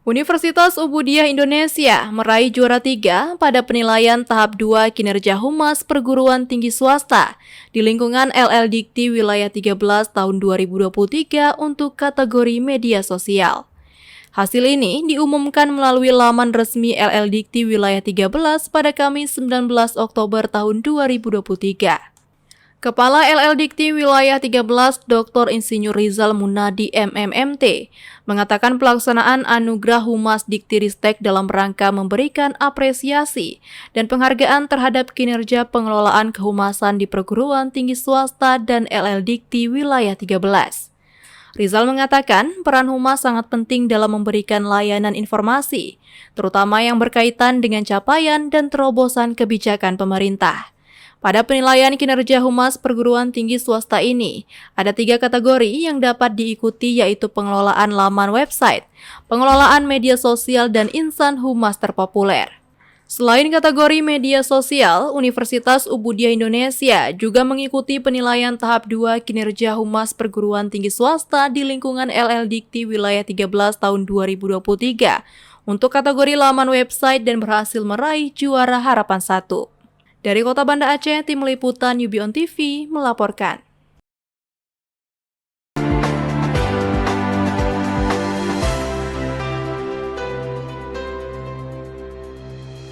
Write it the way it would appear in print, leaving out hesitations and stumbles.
Universitas Ubudiyah Indonesia meraih juara 3 pada penilaian tahap 2 kinerja Humas Perguruan Tinggi Swasta di lingkungan LL Dikti Wilayah 13 tahun 2023 untuk kategori media sosial. Hasil ini diumumkan melalui laman resmi LL Dikti Wilayah 13 pada Kamis 19 Oktober tahun 2023. Kepala LL Dikti Wilayah 13 Dr. Insinyur Rizal Munadi MMMT mengatakan pelaksanaan Anugerah Humas Dikti-Ristek dalam rangka memberikan apresiasi dan penghargaan terhadap kinerja pengelolaan kehumasan di perguruan tinggi swasta dan LL Dikti Wilayah 13. Rizal mengatakan peran humas sangat penting dalam memberikan layanan informasi, terutama yang berkaitan dengan capaian dan terobosan kebijakan pemerintah. Pada penilaian kinerja humas perguruan tinggi swasta ini, ada 3 kategori yang dapat diikuti yaitu pengelolaan laman website, pengelolaan media sosial, dan insan humas terpopuler. Selain kategori media sosial, Universitas Ubudiyah Indonesia juga mengikuti penilaian tahap 2 kinerja humas perguruan tinggi swasta di lingkungan LL Dikti Wilayah 13 tahun 2023 untuk kategori laman website dan berhasil meraih juara harapan 1. Dari Kota Banda Aceh, Tim Liputan UBI On TV melaporkan.